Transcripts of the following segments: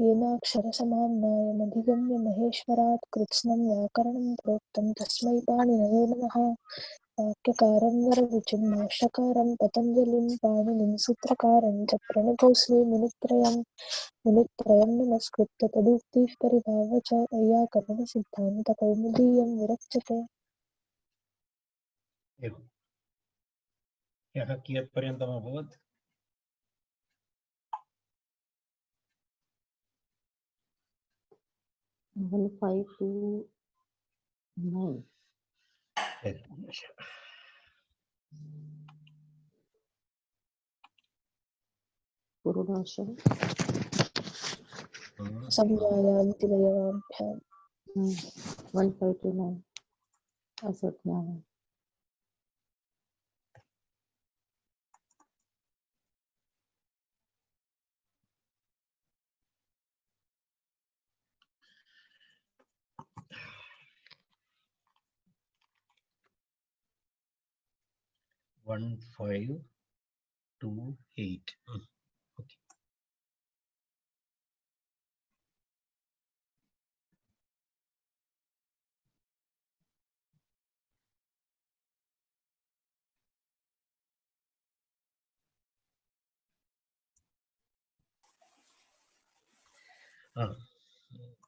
येनाक्षरसमाम्नायमधिगम्य महेश्वरात् कृत्स्नं व्याकरणं प्रोक्तं तस्मै पाणिनये नमः। वाक्यकारं वररुचिं भाष्यकारं पतञ्जलिं पाणिनिं सूत्रकारं च प्रणतोऽस्मि मुनित्रयं नमस्कृत्य तदुक्तिः परिभाव्य च वैयाकरणसिद्धान्तकौमुदीयं विरच्यते। एवं यः कियत्पर्यन्तम् अभवत्? 1529 पूर्वभाषा संज्ञायां तिलयवाभ्याम् 1529 असज्ञाः 1528. Okay.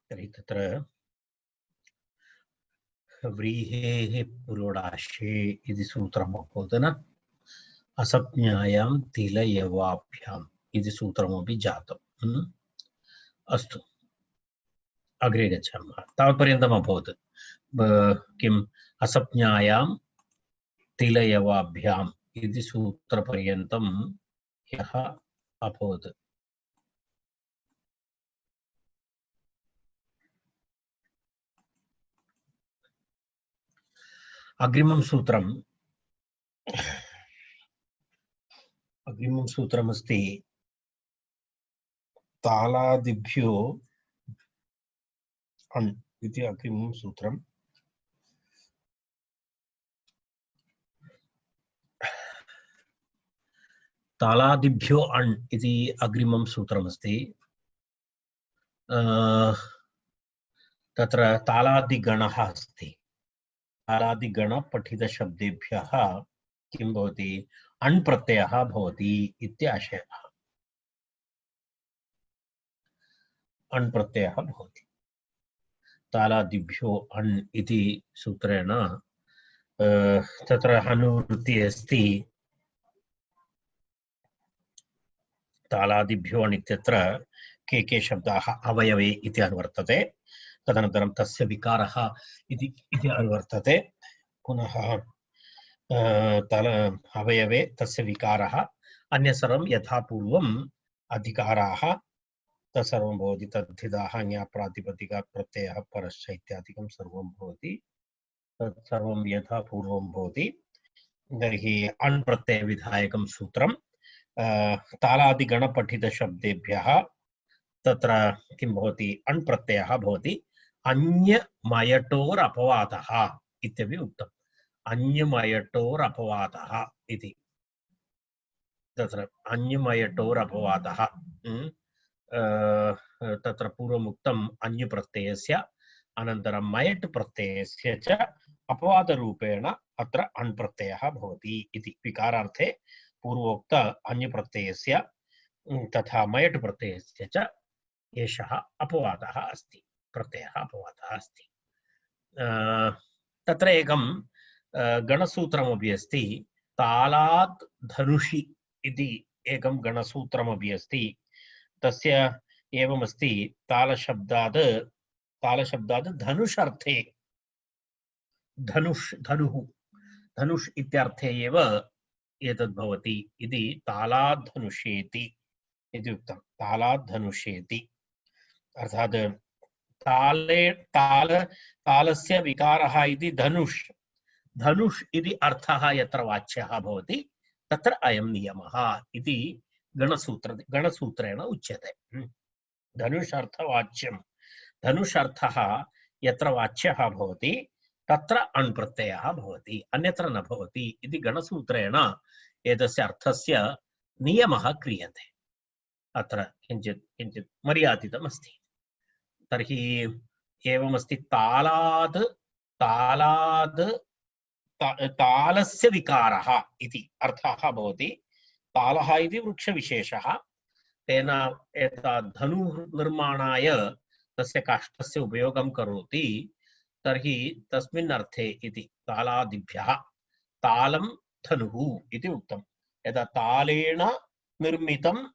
तर्हि तत्र व्रीहेः पुरोडाशे इति सूत्रम् अभवत् न? असप्ज्ञायां तिलयवाभ्याम् इति सूत्रमपि जातम्। अस्तु, अग्रे गच्छामः। तावत्पर्यन्तम् अभवत्। किम् असप्ज्ञायां तिलयवाभ्याम् इति सूत्रपर्यन्तं यः अभवत्। अग्रिमं सूत्रमस्ति तालादिभ्यो अण् इति अग्रिमं सूत्रम्। तालादिभ्यो अण् इति अग्रिमं सूत्रमस्ति। तत्र तालादिगणः अस्ति। तालादिगणपठितशब्देभ्यः किं भवति? अण् प्रत्ययः भवति इत्याशयः। अण् प्रत्ययः भवति। तालादिभ्यो अण् इति सूत्रेण तत्र अनुवृत्तिः अस्ति। तालादिभ्यो अण् इत्यत्र के शब्दाः अवयवे इति अनुवर्तते। तदनन्तरं तस्य विकारः इति अनुवर्तते। पुनः अवयवे तस्य विकारः, अन्य सर्वं यथा पूर्वम् अधिकाराः तत्सर्वं भवति। तद्धिताः ज्ञाप्रातिपदिकात् प्रत्ययः परश्च इत्यादिकं सर्वं भवति। तत्सर्वं यथा पूर्वं भवति। तर्हि अण् प्रत्ययविधायकं सूत्रं तालादिगणपठितशब्देभ्यः तत्र किं भवति? अण् प्रत्ययः भवति। अन्यमयटोरपवादः इत्यपि उक्तम्। अन्यमयटोरपवादः इति तत्र अन्यमयटोरपवादः तत्र पूर्वमुक्तम् अन्यप्रत्ययस्य अनन्तरं मयट् प्रत्ययस्य च अपवादरूपेण अत्र अण् प्रत्ययः भवति इति विकारार्थे पूर्वोक्त अन्यप्रत्ययस्य तथा मयट् प्रत्ययस्य च एषः अपवादः अस्ति, प्रत्ययः अपवादः अस्ति। तत्र एकं गणसूत्रमपि अस्ति। तालात् धनुषि इति एकं गणसूत्रमपि अस्ति। तस्य एवमस्ति। तालशब्दात् धनुषर्थे, धनुः इत्यर्थे एव एतद् भवति इति तालात् धनुषेति इति उक्तं। तालात् धनुषेति अर्थात् तालस्य विकारः इति धनुष् इति अर्थः यत्र वाच्यः भवति तत्र अयं नियमः इति गणसूत्रेण उच्यते। धनुषर्थवाच्यं, धनुषर्थः यत्र वाच्यः भवति तत्र अण् प्रत्ययः भवति, अन्यत्र न भवति इति गणसूत्रेण एतस्य अर्थस्य नियमः क्रियते। अत्र किञ्चित् किञ्चित् मर्यादितम् अस्ति। तर्हि एवमस्ति तालाद् तालाद् तालस्य विकारः इति अर्थः भवति। तालः इति वृक्षविशेषः, तेन एतत् धनुः निर्माणाय तस्य काष्ठस्य उपयोगं करोति। तर्हि तस्मिन् अर्थे इति तालादिभ्यः तालं धनुः इति उक्तं। यदा तालेन निर्मितं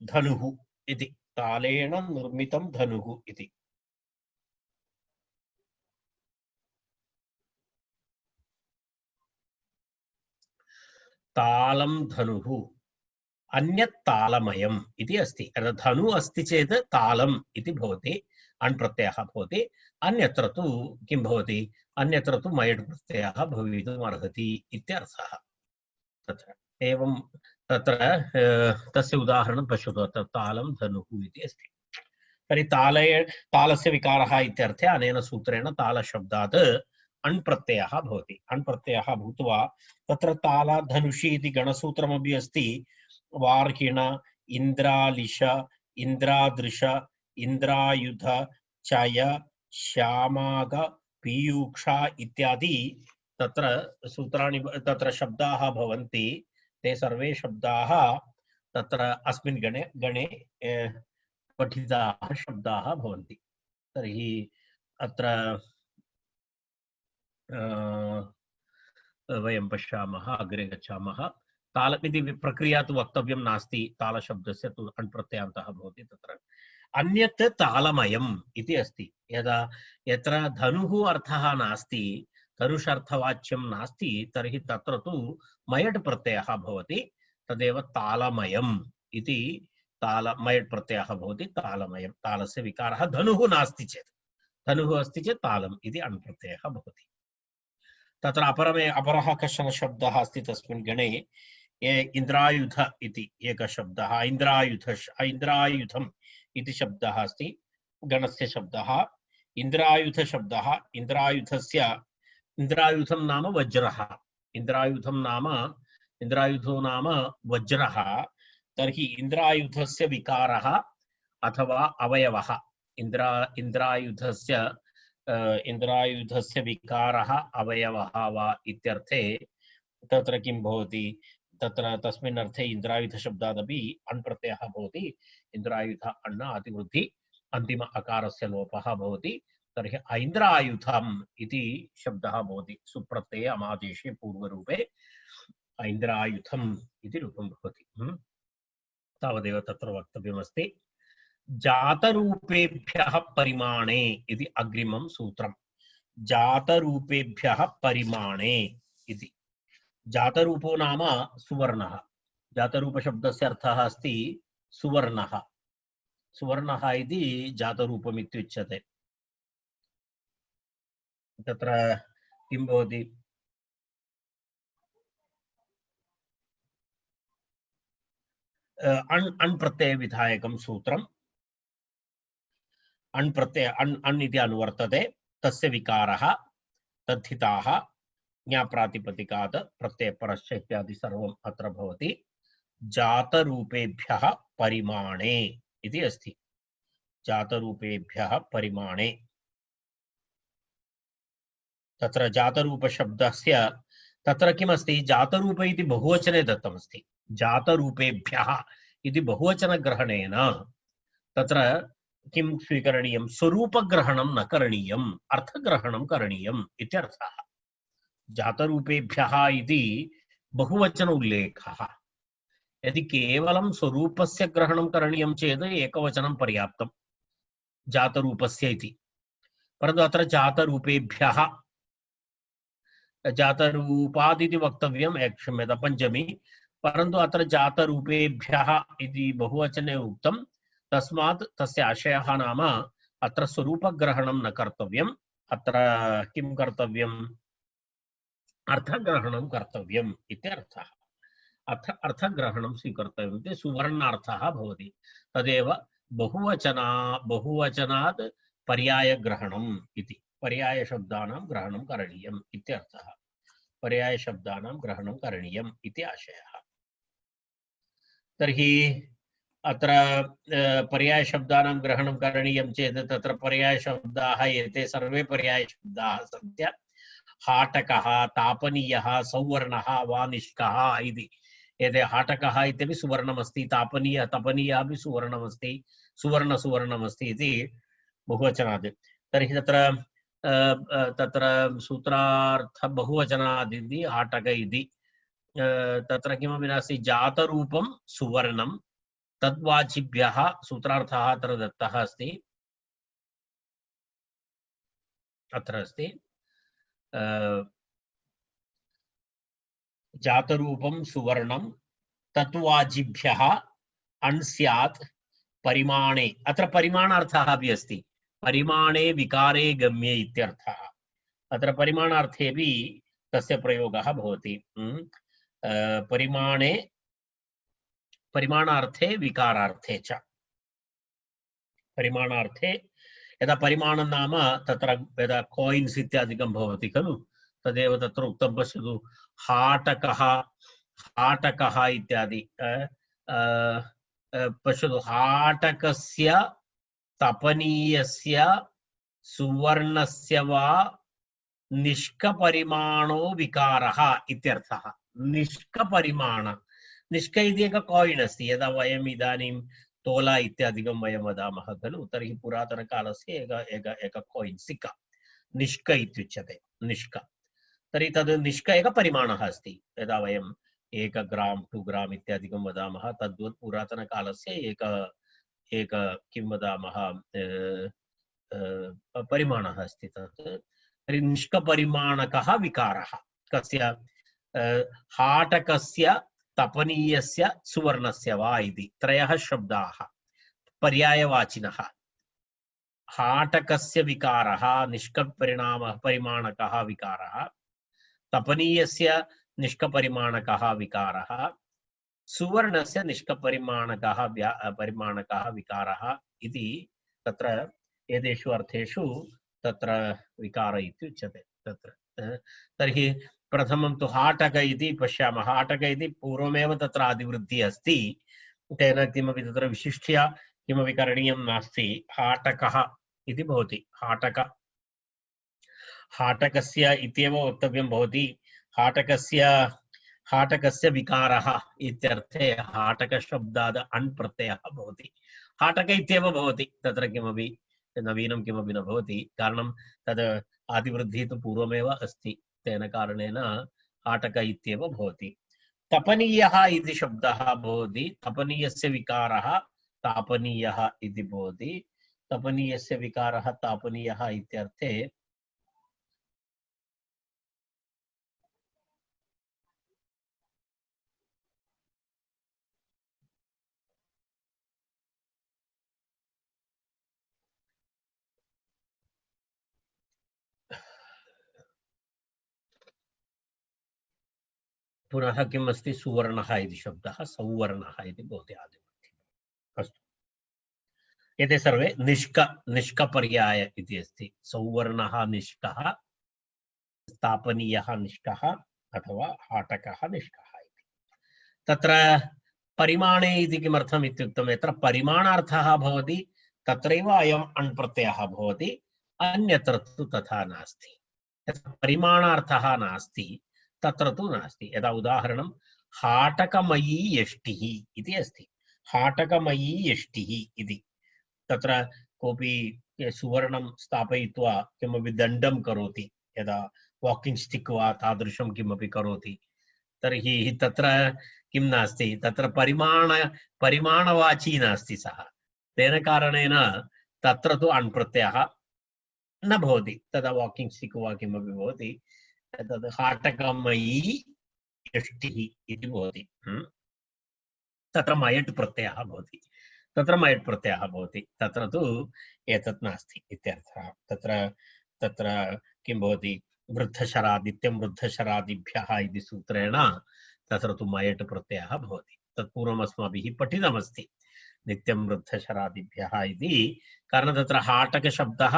धनुः इति, तालेन निर्मितं धनुः इति। तालं धनुः अन्यत् तालमयम् इति अस्ति। धनु अस्ति चेत् तालम् इति भवति, अण् प्रत्ययः भवति। अन्यत्र तु किं भवति, अन्यत्र तु मयड् प्रत्ययः भवितुम् अर्हति इत्यर्थः। तत्र एवं तत्र तस्य उदाहरणं पश्यतु, अत्र तालं धनुः इति अस्ति। तर्हि तालस्य विकारः इत्यर्थे अनेन सूत्रेण तालशब्दात् अण् प्रत्ययः भवति। अण् प्रत्ययः भूत्वा तत्र तालाधनुषि इति गणसूत्रमपि अस्ति। वार्हिण, इन्द्रालिश, इन्द्रादृश, इन्द्रायुध, चय, श्यामाग, पीयूषा इत्यादि तत्र सूत्राणि, तत्र शब्दाः भवन्ति। ते सर्वे शब्दाः तत्र अस्मिन् गणे पठिताः शब्दाः भवन्ति। तर्हि अत्र वयं पश्यामः, अग्रे गच्छामः। तालमिति प्रक्रिया तु वक्तव्यं नास्ति, तालशब्दस्य तु अण् प्रत्ययान्तः भवति। तत्र अन्यत् तालमयम् इति अस्ति। यत्र धनुः अर्थः नास्ति, धनुषर्थवाच्यं नास्ति, तर्हि तत्र तु मयड् प्रत्ययः भवति। तदेव तालमयम् इति, मयड् प्रत्ययः भवति तालमयम्। तालस्य विकारः धनुः नास्ति चेत्, धनुः अस्ति चेत् तालम् इति अण् प्रत्ययः भवति। तत्र अपरः कश्चन शब्दः अस्ति तस्मिन् गणे, इन्द्रायुध इति एकः शब्दः। इन्द्रायुधम् इति शब्दः अस्ति, गणस्य शब्दः। इन्द्रायुधशब्दः, इन्द्रायुधं नाम वज्रः। इन्द्रायुधो नाम वज्रः। तर्हि इन्द्रायुधस्य विकारः अथवा अवयवः, इन्द्रायुधस्य विकारः अवयवः वा इत्यर्थे तत्र किं भवति, तत्र तस्मिन् अर्थे इन्द्रायुधशब्दादपि अण् प्रत्ययः भवति। इन्द्रायुध अण्ण अतिवृद्धि, अन्तिम अकारस्य लोपः भवति। तर्हि ऐन्द्रायुधम् इति शब्दः भवति। सुप्रत्यये अमादेशे पूर्वरूपे ऐन्द्रायुधम् इति रूपं भवति। तावदेव तत्र वक्तव्यमस्ति। जातरूपेभ्यः परिमाणे इति अग्रिमं सूत्रम्। जातरूपेभ्यः परिमाणे इति, जातरूपो नाम सुवर्णः। जातरूपशब्दस्य अर्थः अस्ति सुवर्णः। सुवर्णः इति जातरूपम् इत्युच्यते। तत्र किं भवति, अण् प्रत्ययविधायकं सूत्रम्। अण् प्रत्यय अण् इति अनुवर्तते, तस्य विकारः तद्धिताः ज्ञाप्रातिपदिकात् प्रत्ययपरश्च इत्यादि सर्वम् अत्र भवति। जातरूपेभ्यः परिमाणे इति अस्ति। जातरूपेभ्यः परिमाणे, तत्र जातरूपशब्दस्य तत्र किमस्ति, जातरूप इति बहुवचने दत्तमस्ति। जातरूपेभ्यः इति बहुवचनग्रहणेन तत्र किं स्वीकरणीयं, स्वरूपग्रहणं न करणीयम्, अर्थग्रहणं करणीयम् इत्यर्थः। जातरूपेभ्यः इति बहुवचन उल्लेखः। यदि केवलं स्वरूपस्य ग्रहणं करणीयं चेत् एकवचनं पर्याप्तं, जातरूपस्य इति। परन्तु अत्र जातरूपेभ्यः, जातरूपादिति वक्तव्यं, क्षम्यतां पञ्चमी, परन्तु अत्र जातरूपेभ्यः इति बहुवचने उक्तं। तस्मात् तस्य आशयः नाम अत्र स्वरूपग्रहणं न कर्तव्यम्, अत्र किं कर्तव्यम्, अर्थग्रहणं कर्तव्यम् इत्यर्थः। अर्थग्रहणं स्वीकर्तव्यम् इति सुवर्णार्थः भवति। तदेव बहुवचनात् पर्यायग्रहणम् इति, पर्यायशब्दानां ग्रहणं करणीयम् इत्यर्थः। पर्यायशब्दानां ग्रहणं करणीयम् इति आशयः। तर्हि अत्र पर्यायशब्दानां ग्रहणं करणीयं चेत् तत्र पर्यायशब्दाः एते सर्वे पर्यायशब्दाः सन्ति। हाटकः, तापनीयः, सौवर्णः वा निष्कः इति। एते हाटकः इत्यपि सुवर्णमस्ति, तापनीयः तपनीयः अपि सुवर्णमस्ति, सुवर्णमस्ति इति बहुवचनात्। तर्हि तत्र सूत्रार्थ बहुवचनात् इति हाटक इति। तत्र किमपि नास्ति, जातरूपं सुवर्णं तद्वाचिभ्यः सूत्रार्थः अत्र दत्तः अस्ति। अत्र अस्ति जातरूपं सुवर्णं तत्वाचिभ्यः अण् स्यात् परिमाणे। अत्र परिमाणार्थः अपि अस्ति, परिमाणे विकारे गम्ये इत्यर्थः। अत्र परिमाणार्थेपि तस्य प्रयोगः भवति। परिमाणे, परिमाणार्थे विकारार्थे च। परिमाणार्थे यदा परिमाणं नाम तत्र यदा कॉइन्स् इत्यादिकं भवति खलु, तदेव तत्र उक्तं। पश्यतु, हाटकः इत्यादि। पश्यतु, हाटकस्य तपनीयस्य सुवर्णस्य वा निष्कपरिमाणो विकारः इत्यर्थः। निष्कपरिमाण, निष्क इति एकः कॉइन अस्ति। यदा वयम् इदानीं तोला इत्यादिकं वयं वदामः खलु, तर्हि पुरातनकालस्य एक कॉइन सिक्का निष्क इत्युच्यते। निष्क, तर्हि तद् निष्क एकः परिमाणः अस्ति। यदा वयम् 1 ग्राम 2 ग्राम इत्यादिकं वदामः, तद्वत् पुरातनकालस्य एक किं वदामः परिमाणः अस्ति तत्। तर्हि निष्कपरिमाणकः विकारः कस्य? हाटकस्य तपनीयस्य सुवर्णस्य वा इति त्रयः शब्दाः पर्यायवाचिनः। हाटकस्य विकारः निष्कपरिमाणकः विकारः, तपनीयस्य निष्कपरिमाणकः विकारः, सुवर्णस्य निष्कपरिमाणकः परिमाणकः विकारः इति तत्र एतेषु अर्थेषु तत्र विकार इत्युच्यते तत्र। तर्हि प्रथमं तु हाटक इति पश्यामः। हाटक इति पूर्वमेव तत्र आदिवृद्धिः अस्ति, तेन किमपि तत्र विशिष्य किमपि करणीयं नास्ति। हाटकः इति भवति। हाटकस्य इत्येव वक्तव्यं भवति। हाटकस्य विकारः इत्यर्थे हाटकशब्दाद् अण् प्रत्ययः भवति। हाटक इत्येव भवति, तत्र किमपि नवीनं किमपि न भवति। कारणं तद् आदिवृद्धिः तु पूर्वमेव अस्ति, तेन कारणेन हाटक इत्येव भवति। तपनीयः इति शब्दः भवति। तपनीयस्य विकारः तापनीयः इति भवति। तपनीयस्य विकारः तापनीयः इत्यर्थे पुनः किम् अस्ति? सुवर्णः इति शब्दः सौवर्णः इति भवति आदिवृद्धिः। अस्तु, एते सर्वे निष्कपर्याय इति अस्ति। सौवर्णः निष्कः, स्थापनीयः निष्कः अथवा हाटकः निष्कः इति। तत्र परिमाणे इति किमर्थम् इत्युक्तं, यत्र परिमाणार्थः भवति तत्रैव अयम् अण् प्रत्ययः भवति, अन्यत्र तु तथा नास्ति। यत्र परिमाणार्थः नास्ति तत्र तु नास्ति। यदा उदाहरणं हाटकमयी यष्टिः इति अस्ति। हाटकमयी यष्टिः इति, तत्र कोऽपि सुवर्णं स्थापयित्वा किमपि दण्डं करोति, यदा वाकिंग स्टिक् वा तादृशं किमपि करोति, तर्हि तत्र किं नास्ति, तत्र परिमाणवाची नास्ति सः। तेन कारणेन तत्र तु अण् प्रत्ययः न भवति। तदा वाकिंग स्टिक् वा किमपि भवति, तद् हाटकमयी यष्टिः इति भवति। तत्र मयट् प्रत्ययः भवति। तत्र तु एतत् नास्ति इत्यर्थः। तत्र किं भवति? वृद्धशरादित्यं वृद्धशरादिभ्यः इति सूत्रेण तत्र तु मयट् प्रत्ययः भवति। तत्पूर्वम् अस्माभिः पठितमस्ति नित्यं वृद्धशरादिभ्यः इति। कारणं तत्र हाटकशब्दः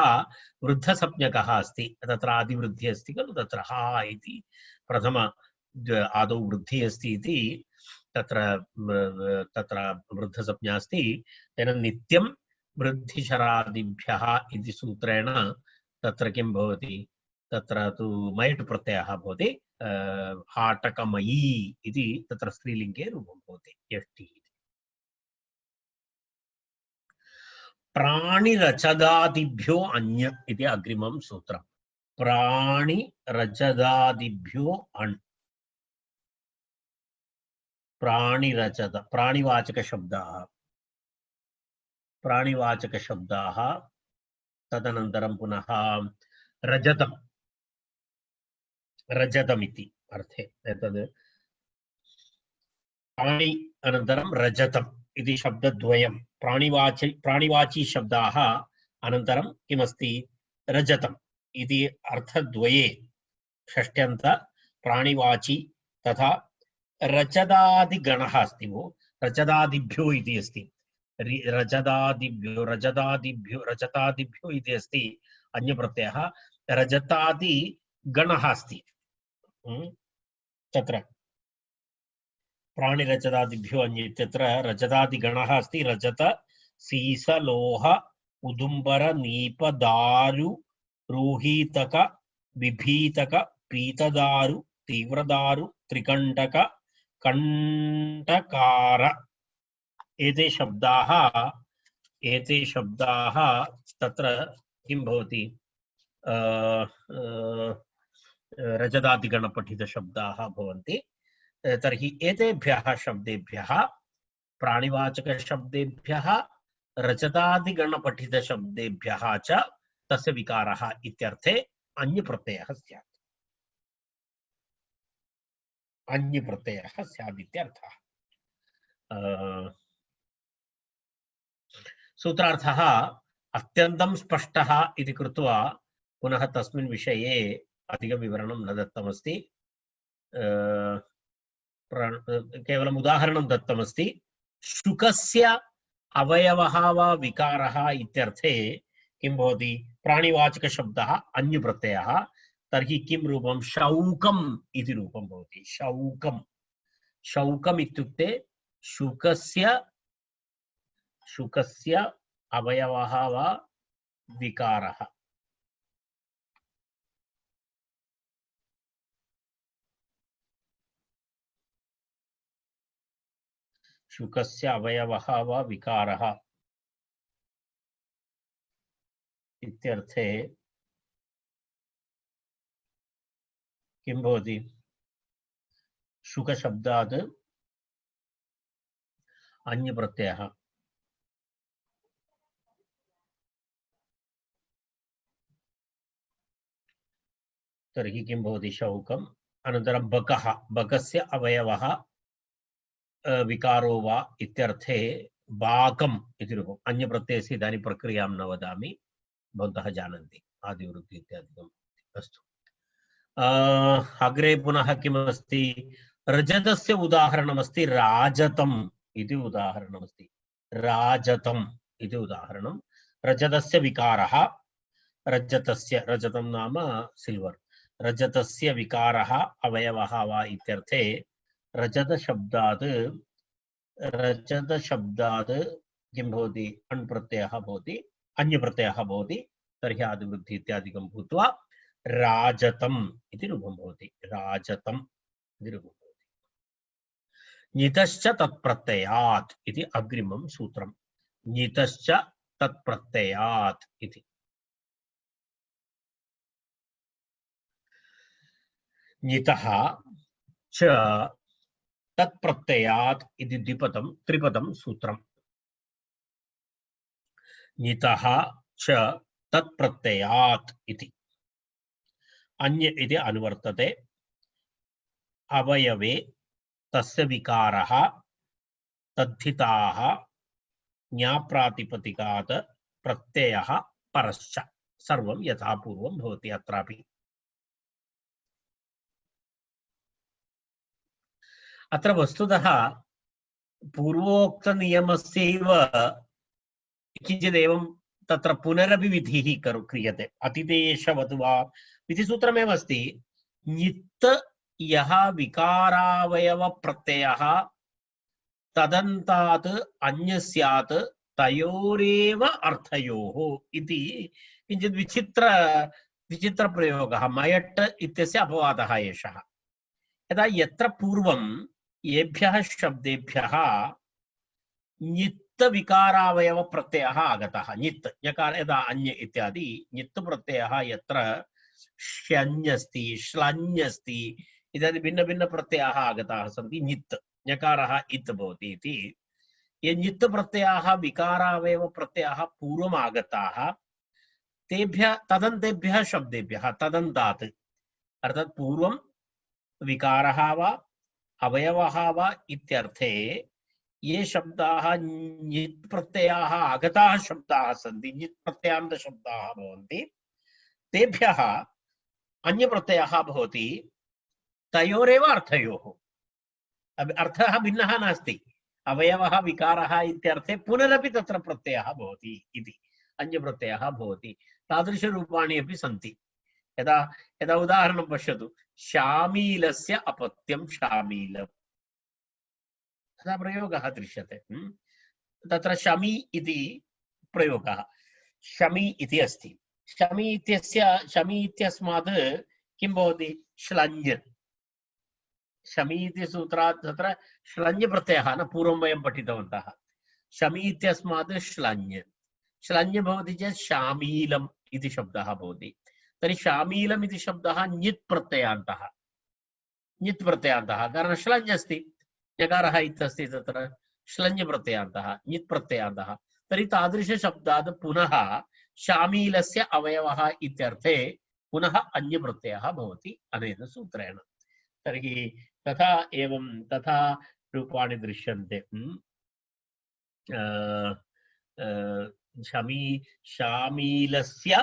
वृद्धसंज्ञकः अस्ति, तत्र आदिवृद्धिः अस्ति खलु, तत्र हा इति प्रथम आदौ वृद्धिः अस्ति इति तत्र तत्र वृद्धसंज्ञा अस्ति, तेन नित्यं वृद्धिशरादिभ्यः इति सूत्रेण तत्र किं भवति, तत्र तु मैट् प्रत्ययः भवति, हाटकमयी इति तत्र स्त्रीलिङ्गे रूपं भवति यष्टि। प्राणिरचदादिभ्यो अन्य इति अग्रिमं सूत्रम्। प्राणिरचदादिभ्यो अण्, प्राणिरचद प्राणिवाचकशब्दाः, प्राणिवाचकशब्दाः, तदनन्तरं पुनः रजतं, रजतमिति अर्थे एतद् प्राणि अनन्तरं रजतम् इति शब्दद्वयं प्राणिवाची शब्दाः अनन्तरं किमस्ति रजतम् इति अर्थद्वये षष्ट्यन्त प्राणिवाची तथा रजदादिगणः अस्ति वो, रजदादिभ्यो इति अस्ति, रजतादिभ्यो इति अस्ति अन्यप्रत्ययः, रजतादिगणः अस्ति तत्र प्राणिरजतादिभ्यो अन्यत्र रजतादिगणः अस्ति। रजत सीस लोह उदुम्बर नीप दारु रूहीतक विभीतक पीतदारु तीव्रदारु त्रिकण्टक कंटकार एते शब्दाः तत्र किं भवति, रजतादिगणपठितशब्दाः भवन्ति। तर्हि एतेभ्यः शब्देभ्यः, प्राणिवाचकशब्देभ्यः, रजतादिगणपठितशब्देभ्यः च तस्य विकारः इत्यर्थे अन्यप्रत्ययः स्यात्, अन्यप्रत्ययः स्यात् इत्यर्थः। सूत्रार्थः अत्यन्तं स्पष्टः इति कृत्वा पुनः तस्मिन् विषये अधिकविवरणं न दत्तमस्ति, केवलम् उदाहरणं दत्तमस्ति। शुकस्य अवयवः वा विकारः इत्यर्थे किं भवति, प्राणिवाचकशब्दः अन्यप्रत्ययः, तर्हि किं रूपं, शौकम् इति रूपं भवति। शौकम्, शौकम् इत्युक्ते शुकस्य अवयवः वा विकारः। शुकस्य अवयवः वा विकारः इत्यर्थे किं भवति, शुकशब्दात् अन्यप्रत्ययः, तर्हि किं भवति शौकम्। अनन्तरं बकः, बकस्य अवयवः विकारो वा इत्यर्थे बाकम् इति रूपम्। अन्यप्रत्ययस्य इदानीं प्रक्रियां न वदामि, भवन्तः जानन्ति, आदिवृत्ति इत्यादिकम्। अस्तु, अग्रे पुनः किमस्ति, रजतस्य उदाहरणमस्ति राजतम् इति उदाहरणमस्ति। राजतम् इति उदाहरणं, रजतस्य विकारः, रजतस्य, रजतं नाम सिल्वर्, रजतस्य विकारः अवयवः वा इत्यर्थे रजतशब्दात् किं भवति, अण् प्रत्ययः भवति, अन्यप्रत्ययः भवति, तर्हि आदिवृद्धि इत्यादिकं भूत्वा राजतम् इति रूपं भवति। राजतम् इति रूपं भवति। ञितश्च तत्प्रत्ययात् इति अग्रिमं सूत्रम्। ञितश्च तत्प्रत्ययात् इति, ञितः च तत्प्रत्ययात् इति द्विपदं त्रिपदं सूत्रम्। ञितः च तत्प्रत्ययात् इति अन्य इति अनुवर्तते। अवयवे तस्य विकारः तद्धिताः ज्ञाप्रातिपदिकात् प्रत्ययः परश्च, सर्वं यथा पूर्वं भवति। अत्रापि अत्र वस्तुतः पूर्वोक्तनियमस्यैव किञ्चिदेवं तत्र पुनरपि विधिः क्रियते। अतिदेशवत् वा विधिसूत्रमेव अस्ति। ञित् यः विकारावयव प्रत्ययः तदन्तात् अन्यस्यात् तयोरेव अर्थयोः इति किञ्चित् विचित्रप्रयोगः मयट् इत्यस्य अपवादः एषः। यदा यत्र पूर्वं येभ्यः शब्देभ्यः नित्त विकारावयव प्रत्ययः आगतः, नित्त यकार यदा अन्य इत्यादि नित्त प्रत्ययः यत्र श्यञ्जस्ति श्लञ्जस्ति इत्यादि भिन्न भिन्न प्रत्ययाः आगताः सन्ति, नित्त यकारः इत् भवति इति। ये नित्त प्रत्ययाः विकारावयव प्रत्ययाः पूर्वम् आगताः तेभ्यः तदन्तेभ्यः शब्देभ्यः तदन्तात् अर्थात् पूर्वं विकारः वा अवयवः वा इत्यर्थे ये शब्दाः नित् प्रत्ययाः आगताः शब्दाः सन्ति, नित् प्रत्ययान्त शब्दाः भवन्ति, तेभ्यः अन्य प्रत्ययः भवति तयोरेव अर्थयोः। अर्थः भिन्नः नास्ति, अवयवः विकारः इत्यर्थे पुनरपि तत्र प्रत्ययः भवति इति अन्य प्रत्ययः भवति। तादृशरूपाणि अपि सन्ति। यदा यदा उदाहरणं पश्यतु, शामीलस्य अपत्यं शामीलम्, तथा प्रयोगः दृश्यते। तत्र शमी इति प्रयोगः, शमी इति अस्ति। शमी इत्यस्मात् किं भवति? श्लञ्। शमी इति सूत्रात् तत्र श्लञ् प्रत्ययः न पूर्वं वयं पठितवन्तः। शमी इत्यस्मात् श्लञ्, श्लञ् भवति चेत् शामीलम् इति शब्दः भवति। तर्हि शामीलम् इति शब्दः नित् प्रत्ययान्तः, नित् प्रत्ययान्तः, कारणं श्लञ् अस्ति, यकारः इत्यस्ति तत्र श्लञ् प्रत्ययान्तः, नित् प्रत्ययान्तः। तर्हि तादृशशब्दात् पुनः शामीलस्य अवयवः इत्यर्थे पुनः अन्य प्रत्ययः भवति अनेन सूत्रेण। तर्हि तथा एवं तथा रूपाणि दृश्यन्ते। शामीलस्य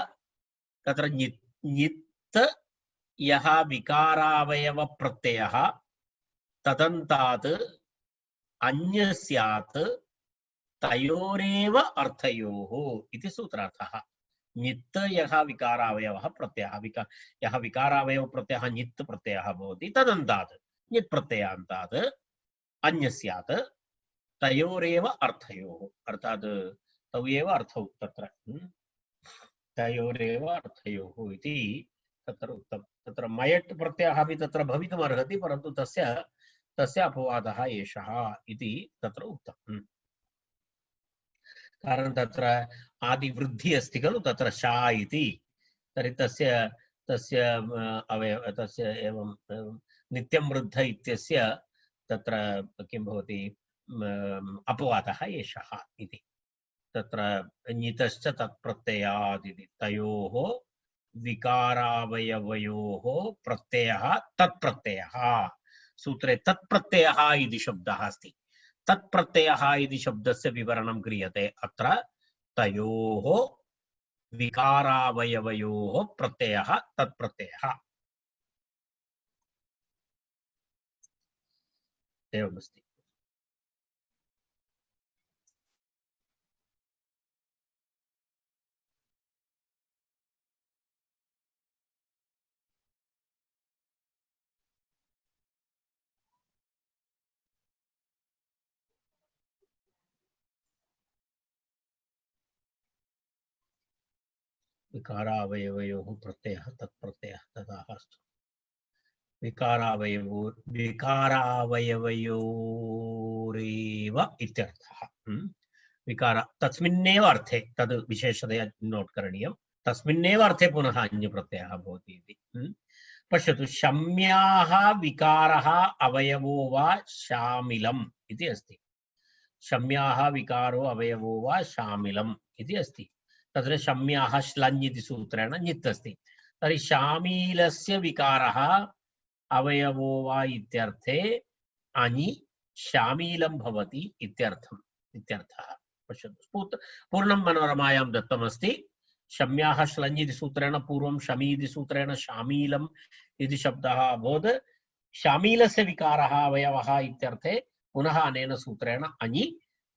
तत्र नित् यः विकारावयव प्रत्ययः तदन्तात् अन्यस्यात् तयोरेव अर्थयोः इति सूत्रार्थः। नित्त यः विकारावयवः प्रत्ययः यः विकारावयव प्रत्ययः नित्त प्रत्ययः भवति तदन्तात् नित् प्रत्ययान्तात् अन्यस्यात् तयोरेव अर्थयोः, अर्थात् तौ एव अर्थौ तत्र तयोरेव अर्थयोः इति तत्र उक्तं। तत्र मयट् प्रत्ययः अपि तत्र भवितुमर्हति, परन्तु तस्य अपवादः एषः इति तत्र उक्तम्। कारणं तत्र आदिवृद्धिः अस्ति खलु तत्र शा इति, तर्हि तस्य एवं नित्यं वृद्ध इत्यस्य तत्र किं भवति अपवादः एषः इति। तत्र नितश्च तत्प्रत्ययात् इति, तयोः विकारावयवयोः प्रत्ययः तत्प्रत्ययः। सूत्रे तत्प्रत्ययः इति शब्दः अस्ति। तत्प्रत्ययः इति शब्दस्य विवरणं क्रियते अत्र। तयोः विकारावयवयोः प्रत्ययः तत्प्रत्ययः एवमस्ति। विकारावयवयोः प्रत्ययः तत्प्रत्ययः तथा अस्तु। विकारावयवयोरेव इत्यर्थः। विकार तस्मिन्नेव अर्थे तद् विशेषतया नोट् करणीयं, तस्मिन्नेव अर्थे पुनः अन्यप्रत्ययः भवति इति। पश्यतु, शम्याः विकारः अवयवो वा शामिलम् इति अस्ति। शम्याः विकारो अवयवो वा शामिलम् इति अस्ति। तत्र शम्याः श्लञ् इति सूत्रेण नित् अस्ति। तर्हि शामीलस्य विकारः अवयवो वा इत्यर्थे अनि शामीलं भवति इत्यर्थः। पश्यतु, पूर्णं मनोरमायां दत्तमस्ति। शम्याः श्लञ् इति सूत्रेण पूर्वं शमी इति सूत्रेण शामीलम् इति शब्दः अभवत्। शामीलस्य विकारः अवयवः इत्यर्थे पुनः अनेन सूत्रेण अनि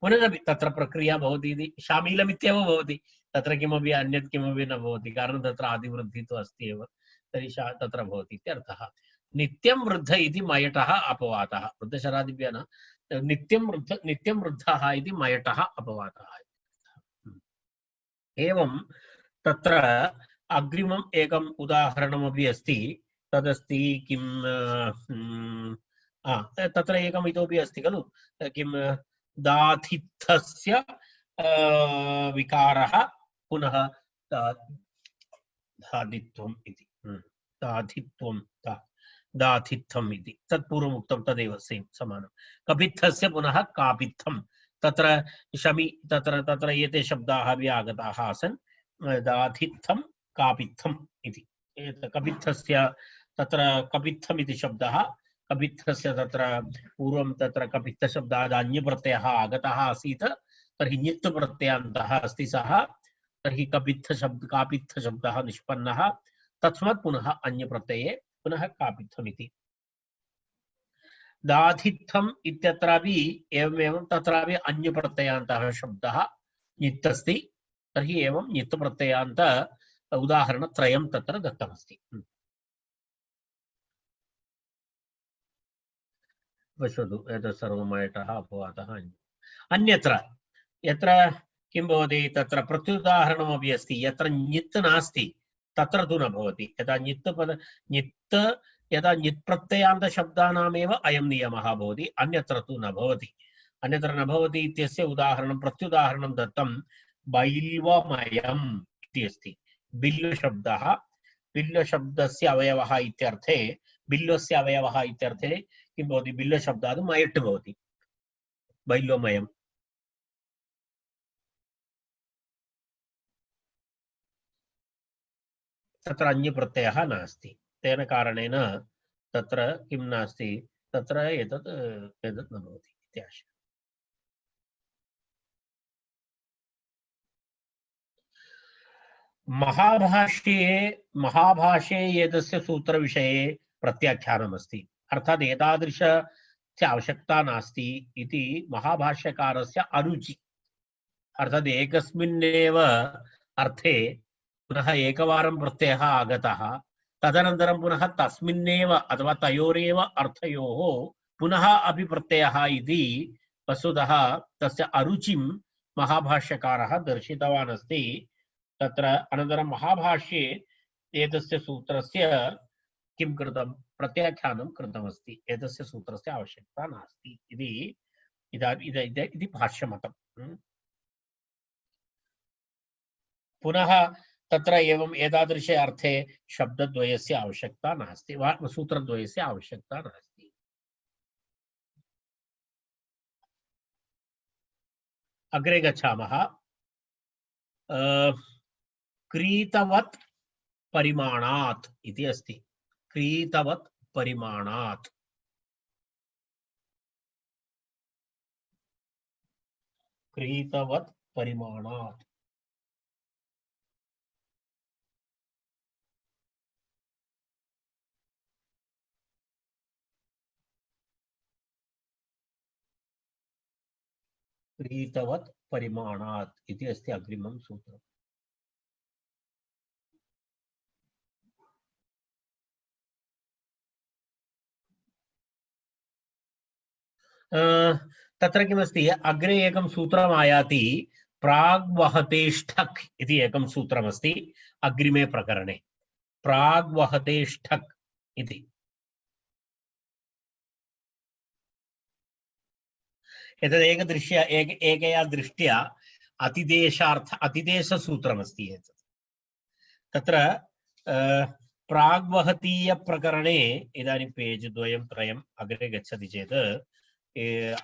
पुनरपि तत्र प्रक्रिया भवति इति। शामीलमित्येव भवति, तत्र किमपि अन्यत् किमपि न भवति, कारणं तत्र आदिवृद्धिः तु अस्ति एव, तर्हि तत्र भवति इत्यर्थः। नित्यं वृद्ध इति मयटः अपवादः वृद्धशरादिभ्यः न नित्यं वृद्धः इति मयटः अपवादः एवं तत्र अग्रिमम् एकम् उदाहरणमपि अस्ति तदस्ति किं तत्र एकम् इतोपि अस्ति खलु किं दाथित्थस्य विकारः पुनः दाधित्वम् इति दाधित्वं दाथित्थम् इति तत्पूर्वम् उक्तं तदेव सेम् समानं कपित्थस्य पुनः कापित्थं तत्र शमि तत्र एते शब्दाः अपि आगताः आसन् दाथित्थं कापित्थम् इति कपित्थस्य तत्र कपित्थम् इति शब्दः कपित्थस्य तत्र पूर्वं तत्र कपित्थशब्दात् अन्यप्रत्ययः आगतः आसीत् तर्हि ञित् प्रत्ययान्तः अस्ति सः तर्हि कापित्थशब्दः निष्पन्नः तस्मात् पुनः अन्यप्रत्यये पुनः कापित्थम् इति दाधित्थम् इत्यत्रापि एवमेवं तत्रापि अन्यप्रत्ययान्तः शब्दः ञित् अस्ति तर्हि एवं ञित् प्रत्ययान्त उदाहरणत्रयं तत्र दत्तमस्ति पश्यतु एतत् सर्वं मयटः अपवादः अन्यत्र यत्र किं भवति तत्र प्रत्युदाहरणमपि अस्ति यत्र ञित् नास्ति तत्र तु न भवति यदा ञित् प्रत्ययान्तशब्दानामेव अयं नियमः भवति अन्यत्र तु न भवति अन्यत्र न भवति इत्यस्य उदाहरणं प्रत्युदाहरणं दत्तं बैल्वमयम् इति अस्ति बिल्लशब्दः बिल्लशब्दस्य अवयवः इत्यर्थे बिल्लस्य अवयवः इत्यर्थे किं भवति बिल्लशब्दात् मयट् भवति बैल्वमयम् तत्र अन्यप्रत्ययः नास्ति तेन कारणेन तत्र किं नास्ति तत्र एतत् न भवति इत्याशयः महाभाष्ये एतस्य सूत्रविषये प्रत्याख्यानमस्ति अर्थात् एतादृशस्य आवश्यकता नास्ति इति महाभाष्यकारस्य अरुचि अर्थात् एकस्मिन्नेव अर्थे पुनः एकवारं प्रत्ययः आगतः तदनन्तरं पुनः तस्मिन्नेव अथवा तयोरेव अर्थयोः पुनः अपि प्रत्ययः इति वस्तुतः तस्य अरुचिं महाभाष्यकारः दर्शितवान् अस्ति तत्र अनन्तरं महाभाष्ये एतस्य सूत्रस्य किं कृतं प्रत्याख्यानं कृतमस्ति एतस्य सूत्रस्य आवश्यकता नास्ति इति भाष्यमतम् पुनः तत्र एवं एतादृशे अर्थे शब्दद्वयस्य आवश्यकता नास्ति वा सूत्रद्वयस्य आवश्यकता नास्ति अग्रे गच्छामः क्रीतवत् परिमाणात् इति अस्ति क्रीतवत् परिमाणात् क्रीतवत् परिमाणात् क्रीतवत् परिमाणात् इति अस्ति अग्रिमं सूत्रम् तत्र किमस्ति अग्रे एकं सूत्रम् आयाति प्राग्वहतेष्ठक् इति एकं सूत्रमस्ति अग्रिमे प्रकरणे प्राग्वहतेष्ठक् इति एकया दृष्ट्या अतिदेशसूत्रमस्ति एतत् तत्र प्राग्वहतीयप्रकरणे इदानीं पेज् 2-3 अग्रे गच्छति चेत्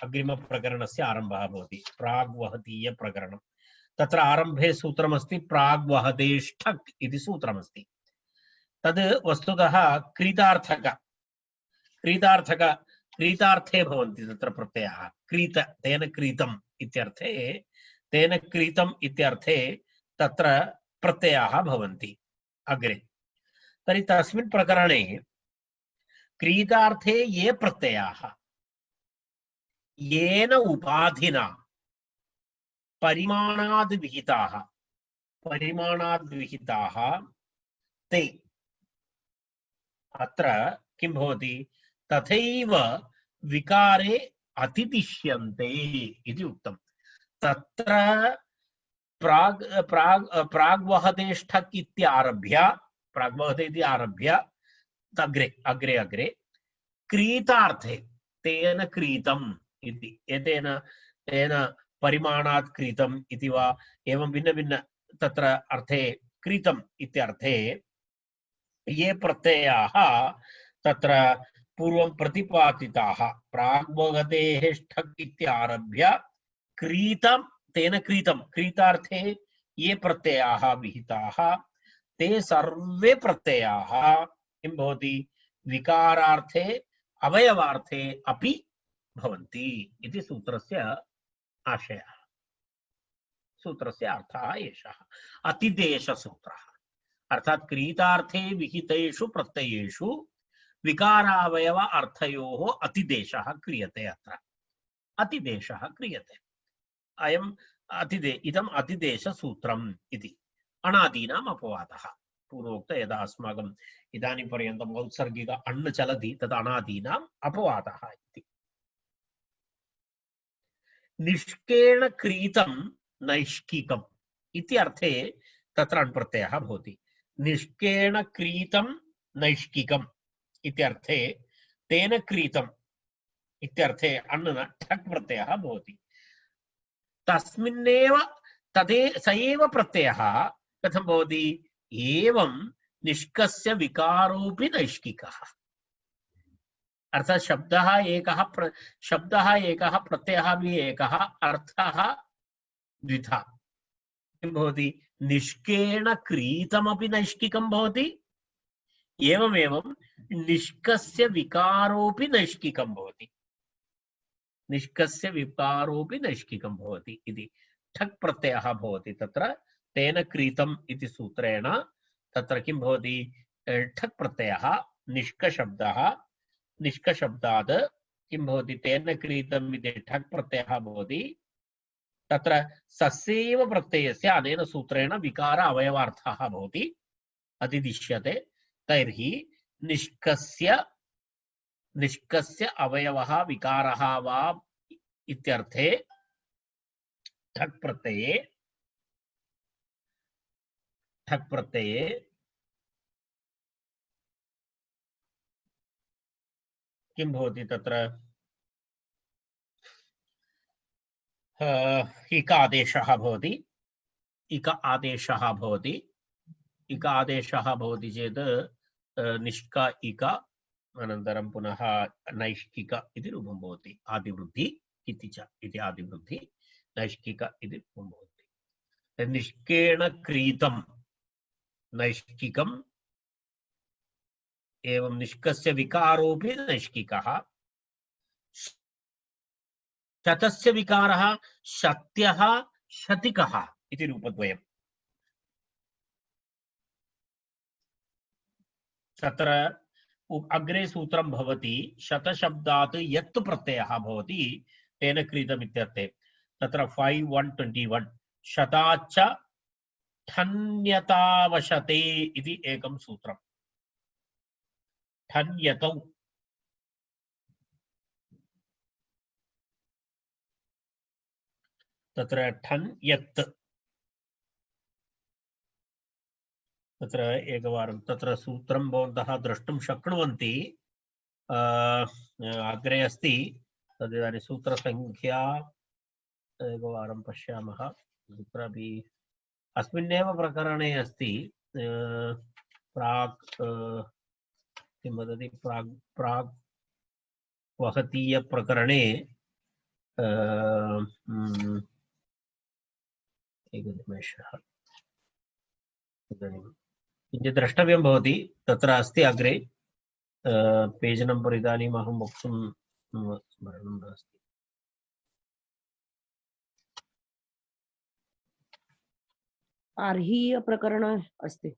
अग्रिमप्रकरणस्य आरम्भः भवति प्राग्वहतीयप्रकरणं तत्र आरम्भे सूत्रमस्ति प्राग्वहतेष्ठक् इति सूत्रमस्ति तद् वस्तुतः क्रीतार्थे भवन्ति तत्र प्रत्ययः क्रीत तेन क्रीतम् इत्यर्थे तत्र प्रत्ययाः भवन्ति अग्रे तर्हि तस्मिन् प्रकरणे क्रीतार्थे ये प्रत्ययाः येन उपाधिना परिमाणाद् विहिताः ते अत्र किं भवति तथैव विकारे अतिदिश्यन्ते इति उक्तं। तत्र प्राग् प्राग् प्राग्वहदेष्ठक् इत्यारभ्य प्राग्वहते इति आरभ्य अग्रे अग्रे अग्रे क्रीतार्थे तेन क्रीतम् इति एतेन तेन परिमाणात् क्रीतम् इति वा एवं भिन्न भिन्न तत्र अर्थे क्रीतम् इत्यर्थे ये प्रत्ययाः तत्र पूर्वं प्रतिपादिताः प्राग्वहतेः ष्ठक् इत्यारभ्य क्रीतं तेन क्रीतं क्रीतार्थे ये प्रत्ययाः विहिताः ते सर्वे प्रत्ययाः किं भवति विकारार्थे अवयवार्थे अपि भवन्ति इति सूत्रस्य आशयः सूत्रस्य अर्थः एषः अतिदेशसूत्रः अर्थात् क्रीतार्थे विहितेषु प्रत्ययेषु विकारावयव अर्थयोः अतिदेशः क्रियते अत्र अतिदेशः क्रियते अयम् इदम् अतिदेशसूत्रम् इति अणादीनाम् अपवादः पूर्वोक्त यदा अस्माकम् इदानीं पर्यन्तम् औत्सर्गिक अण् चलति तद् अणादीनाम् अपवादः इति निष्केण क्रीतं नैष्किकम् इति अर्थे तत्र अण् प्रत्ययः भवति निष्केण क्रीतं नैष्किकम् इत्यर्थे तेन क्रीतम् इत्यर्थे अण् ठक् प्रत्ययः भवति तस्मिन्नेव तदे स एव प्रत्ययः कथं भवति एवं निष्कस्य विकारोऽपि नैष्किकः अर्थात् शब्दः एकः प्रत्ययः अपि एकः अर्थः द्विधा किं भवति निष्केण क्रीतमपि नैष्किकं भवति एवमेवं निष्कस्य विकारोऽपि नैष्किकं भवति निष्कस्य विकारोऽपि नैष्किकं भवति इति ठक् प्रत्ययः भवति तत्र तेन क्रीतम् इति सूत्रेण तत्र किं भवति ठक् प्रत्ययः निष्कशब्दः निष्कशब्दात् किं भवति तेन क्रीतम् इति ठक् प्रत्ययः भवति तत्र सस्यैव प्रत्ययस्य अनेन सूत्रेण विकार अवयवार्थः भवति अतिदिश्यते तर्हि निष्कस्य अवयवः विकारः वा इत्यर्थे ठक् प्रत्यये किं भवति तत्र इक आदेशः भवति इक आदेशः भवति इक आदेशः भवति चेत् निष्क इक अनन्तरं पुनः नैष्किक इति रूपं भवति आदिवृद्धि इति च इति आदिवृद्धि नैष्किक इति रूपं भवति निष्केण क्रीतं नैष्किकम् एवं निष्कस्य विकारोऽपि नैष्किकः शतस्य विकारः शत्यः शतिकः इति रूपद्वयम् तत्र अग्रे सूत्रं भवति शतशब्दात् यत् प्रत्ययः भवति तेन क्रीतम् इत्यर्थे तत्र 5121 शताच्च ठन्यतावशते इति एकं सूत्रम् ठन्यतौ तत्र ठन्यत् तत्र एकवारं तत्र सूत्रं भवन्तः द्रष्टुं शक्नुवन्ति अग्रे अस्ति तदिदानीं सूत्रसङ्ख्या एकवारं पश्यामः कुत्रापि अस्मिन्नेव प्रकरणे अस्ति प्राक् किं वदति प्राक् वहतीय प्रकरणे एकनिमेषः इदानीं किञ्चित् द्रष्टव्यं भवति तत्र अस्ति अग्रे पेज् नम्बर् इदानीम् अहं वक्तुं स्मरणं नास्ति अर्हीय प्रकरण अस्ति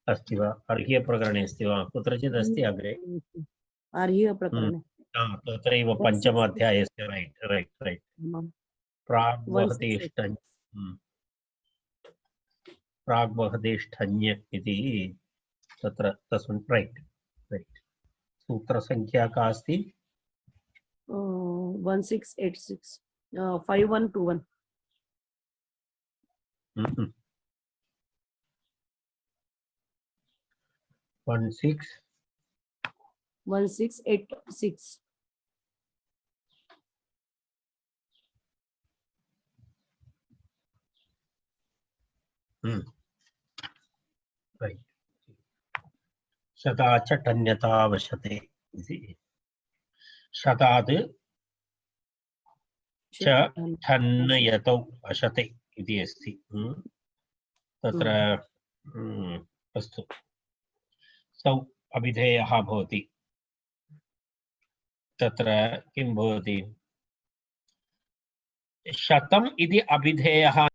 अस्ति वा अर्हीय प्रकरणे अस्ति वा कुत्रचित् अस्ति अग्रे अर्हीय प्रकरणे तत्रैव पञ्चम अध्यायस्य रैट् प्राग्वहदेष्ठन्य इति तत्र तस्मिन् रैट् सूत्रसङ्ख्या का अस्ति? 1686 5121 1686 Right. शता च टन्यतावशते इति शतात् च ठन्यतौ अशते इति अस्ति। तत्र अस्तु सौ अभिधेयः भवति। तत्र किं भवति? शतम् इति अभिधेयः